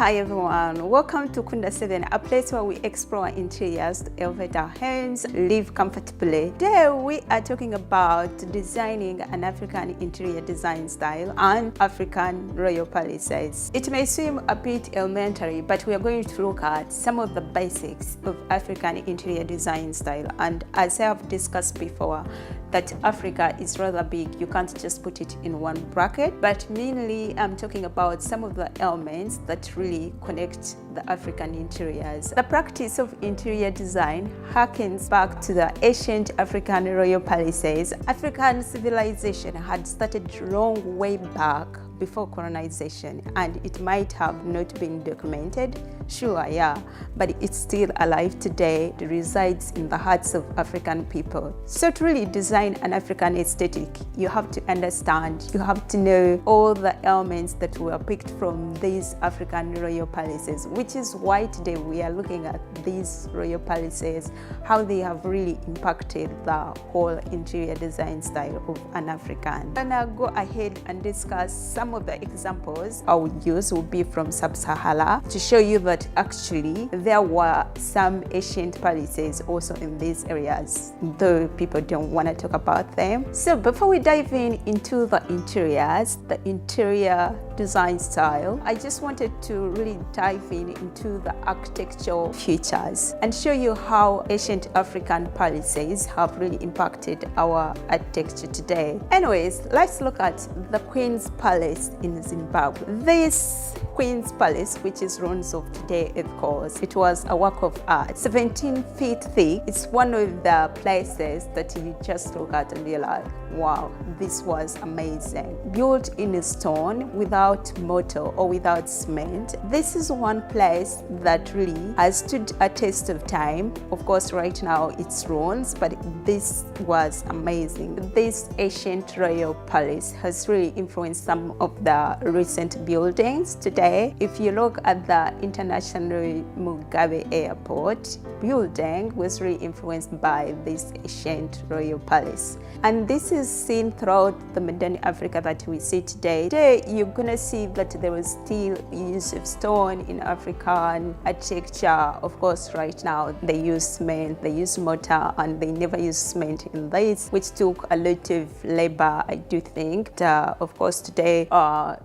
Hi everyone, welcome to Kunda 7, a place where we explore interiors to elevate our homes, live comfortably. Today we are talking about designing an African interior design style and African royal palaces. It may seem a bit elementary, but we are going to look at some of the basics of African interior design style. And as I have discussed before, that Africa is rather big, you can't just put it in one bracket, but mainly I'm talking about some of the elements that really connect the African interiors. The practice of interior design harkens back to the ancient African royal palaces. African civilization had started long way back before colonization, and it might have not been documented, sure, yeah, but it's still alive today. It resides in the hearts of African people. So to really design an African aesthetic, you have to understand, you have to know all the elements that were picked from these African royal palaces, which is why today we are looking at these royal palaces, how they have really impacted the whole interior design style of an African. And I'll go ahead and discuss some of the examples I would use will be from Sub-Sahara to show you that actually there were some ancient palaces also in these areas, though people don't want to talk about them. So before we dive into the interiors, the interior design style, I just wanted to really dive into the architectural features and show you how ancient African palaces have really impacted our architecture today. Anyways, let's look at the Queen's Palace in Zimbabwe. This Queen's Palace, which is ruins of today, of course, it was a work of art, 17 feet thick. It's one of the places that you just look at and you're like, wow, this was amazing. Built in stone without mortar or without cement. This is one place that really has stood a test of time. Of course, right now it's ruins, but this was amazing. This ancient royal palace has really influenced some of the recent buildings today. If you look at the International Mugabe Airport building, was really influenced by this ancient royal palace. And this is seen throughout the modern Africa that we see today. Today, you're gonna see that there is still use of stone in African architecture. Of course, right now they use cement, they use mortar, and they never use cement in this, which took a lot of labor, I do think. Of course, today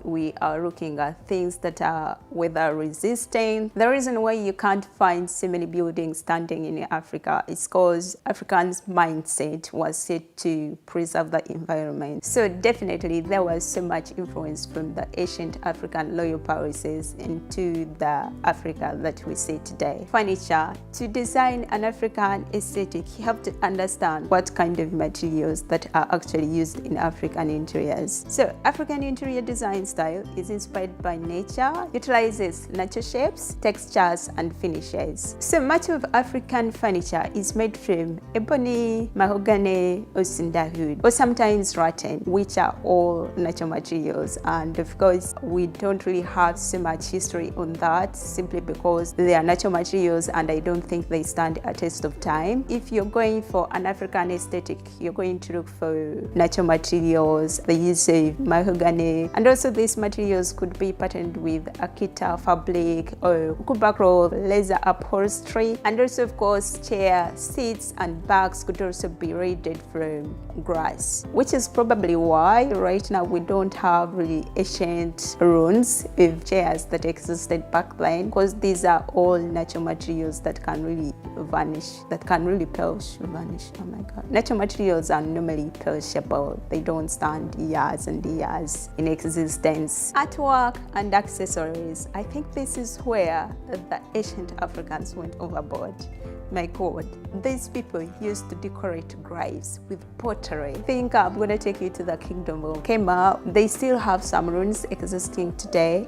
we are looking at things that are weather resistant. The reason why you can't find so many buildings standing in Africa is because Africans' mindset was set to preserve the environment. So definitely there was so much influence from the ancient African royal palaces into the Africa that we see today. Furniture. To design an African aesthetic, you have to understand what kind of materials that are actually used in African interiors. So African interior design style is inspired by nature, utilizes natural shapes, textures, and finishes. So much of African furniture is made from ebony, mahogany, or sandalwood, or sometimes rattan, which are all natural materials. And of course, we don't really have so much history on that simply because they are natural materials and I don't think they stand a test of time. If you're going for an African aesthetic, you're going to look for natural materials, the use of mahogany, and also these materials could be patterned with Akita fabric or kubakro leather upholstery, and also of course chair, seats, and bags could also be raided from grass, which is probably why right now we don't have really ancient ruins of chairs that existed back then, because these are all natural materials that can really vanish, that can really vanish. Oh my god, natural materials are normally perishable, they don't stand years and years in existence. Artwork and accessories, I think this is where the ancient Africans went overboard. My god, these people used to decorate graves with pottery. I think I'm going to take you to the kingdom of Kema. They still have some ruins existing today.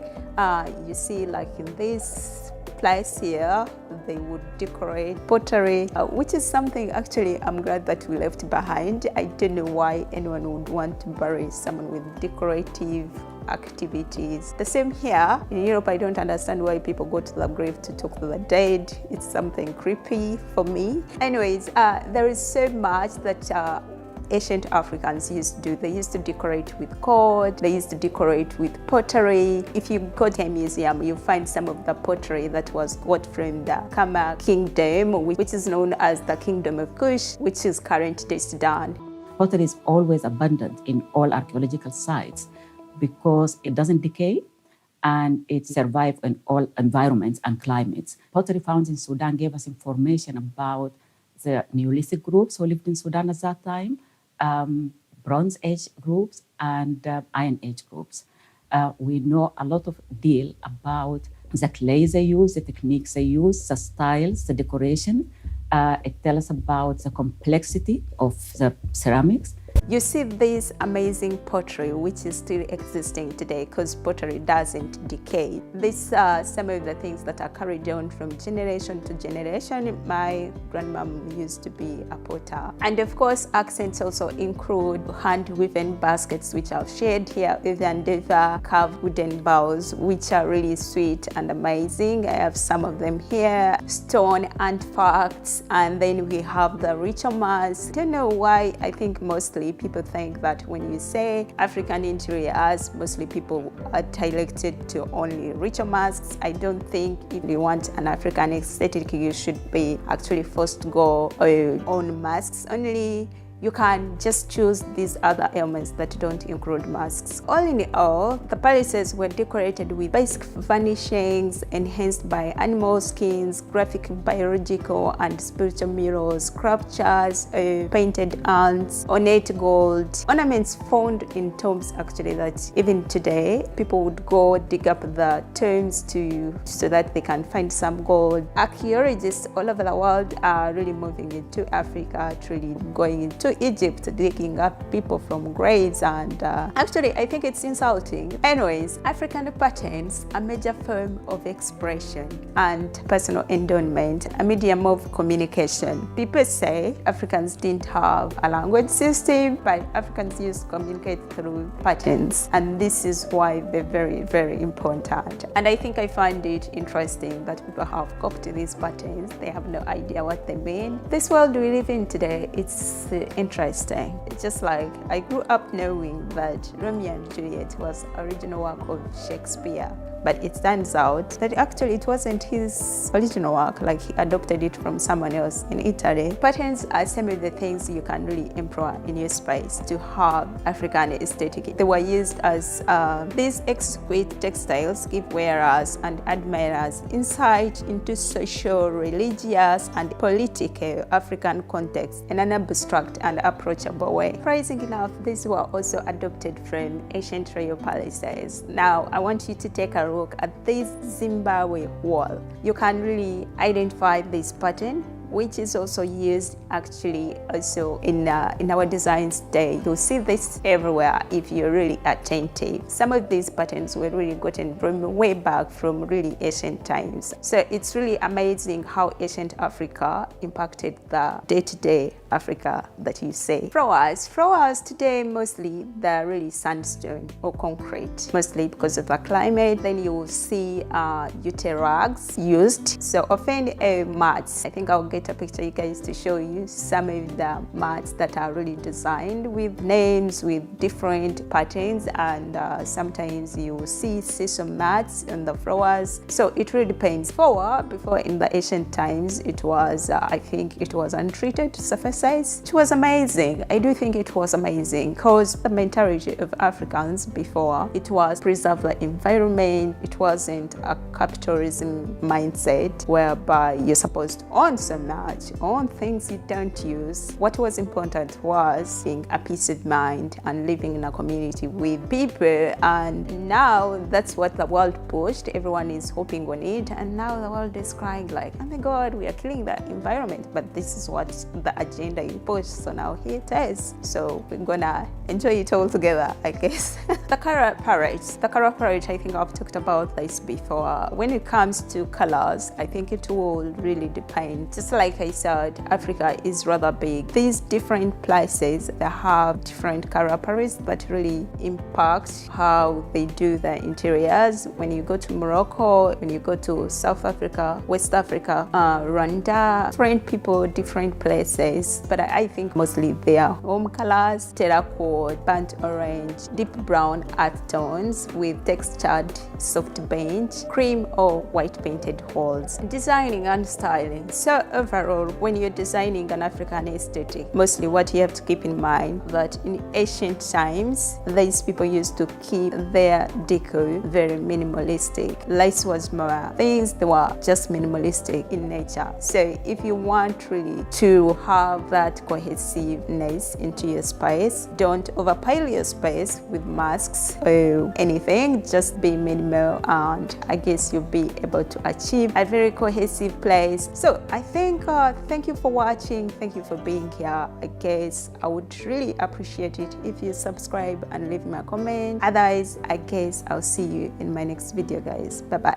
You see, like in this place here, they would decorate pottery, which is something actually I'm glad that we left behind. I don't know why anyone would want to bury someone with decorative activities. The same here in Europe. I don't understand why people go to the grave to talk to the dead. It's something creepy for me. Anyways, there is so much that ancient Africans used to do. They used to decorate with cord, they used to decorate with pottery. If you go to a museum, you find some of the pottery that was got from the Kama kingdom, which is known as the Kingdom of Kush, which is current-day Sudan. Pottery is always abundant in all archaeological sites because it doesn't decay and it survives in all environments and climates. Pottery found in Sudan gave us information about the Neolithic groups who lived in Sudan at that time, Bronze Age groups, and Iron Age groups. We know a lot of deal about the clays they use, the techniques they use, the styles, the decoration. It tells us about the complexity of the ceramics. You see this amazing pottery which is still existing today because pottery doesn't decay. These are some of the things that are carried on from generation to generation. My grandmom used to be a potter. And of course, accents also include hand-woven baskets which I've shared here with Endeavor, carved wooden bowls which are really sweet and amazing. I have some of them here, stone artifacts, and then we have the ritual mask. I don't know why, I think mostly people think that when you say African interiors, mostly people are directed to only ritual masks. I don't think if you want an African aesthetic, you should be actually forced to go on masks only. You can just choose these other elements that don't include masks. All in all, the palaces were decorated with basic furnishings enhanced by animal skins, graphic, biological, and spiritual mirrors, sculptures, painted ants, ornate gold, ornaments found in tombs actually that even today people would go dig up the tombs so that they can find some gold. Archaeologists all over the world are really moving into Africa, truly going into Egypt, digging up people from graves, and actually I think it's insulting. Anyways, African patterns, a major form of expression and personal endowment, a medium of communication. People say Africans didn't have a language system, but Africans used to communicate through patterns, and this is why they're very, very important. And I think I find it interesting that people have copied these patterns. They have no idea what they mean. This world we live in today, it's interesting. It's just like I grew up knowing that Romeo and Juliet was original work of Shakespeare, but it turns out that actually it wasn't his original work, like he adopted it from someone else in Italy. Patterns are some of the things you can really employ in your space to have African aesthetic. They were used as these exquisite textiles give wearers and admirers insight into social, religious, and political African context in an abstract and approachable way. Surprising enough, these were also adopted from ancient royal palaces. Now, I want you to take a look at this Zimbabwe wall. You can really identify this pattern, which is also used actually also in our designs today. You'll see this everywhere if you're really attentive. Some of these patterns were really gotten from way back from really ancient times. So it's really amazing how ancient Africa impacted the day-to-day Africa that you say. Flowers today mostly they're really sandstone or concrete, mostly because of the climate. Then you will see ute rugs used. So often mats. I think I'll get a picture you guys to show you some of the mats that are really designed with names, with different patterns, and sometimes you will see sesame mats and the flowers. So it really depends. Before in the ancient times, it was I think it was untreated surface. It was amazing. I do think it was amazing because the mentality of Africans before, it was preserve the environment. It wasn't a capitalism mindset whereby you're supposed to own so much, own things you don't use. What was important was being a peace of mind and living in a community with people. And now that's what the world pushed. Everyone is hoping on it. And now the world is crying like, oh my God, we are killing the environment. But this is what the agenda you push. So now here it is. So we're gonna enjoy it all together, I guess. The color palette, I think I've talked about this before. When it comes to colors, I think it will really depend. Just like I said, Africa is rather big. These different places, they have different color palettes that really impact how they do the interiors. When you go to Morocco, when you go to South Africa, West Africa, Rwanda, different people, different places. tones, but I think mostly they are home colors: terracotta, burnt orange, deep brown earth tones with textured soft beige, cream or white painted holes. Designing and styling. So overall, when you're designing an African aesthetic, mostly what you have to keep in mind that in ancient times, these people used to keep their decor very minimalistic. Life was more things that were just minimalistic in nature. So if you want really to have that cohesiveness into your space, don't overpile your space with masks or anything. Just be minimal, and I guess you'll be able to achieve a very cohesive place. So I think thank you for watching. Thank you for being here. I guess I would really appreciate it if you subscribe and leave me a comment. Otherwise, I guess I'll see you in my next video, guys. Bye bye.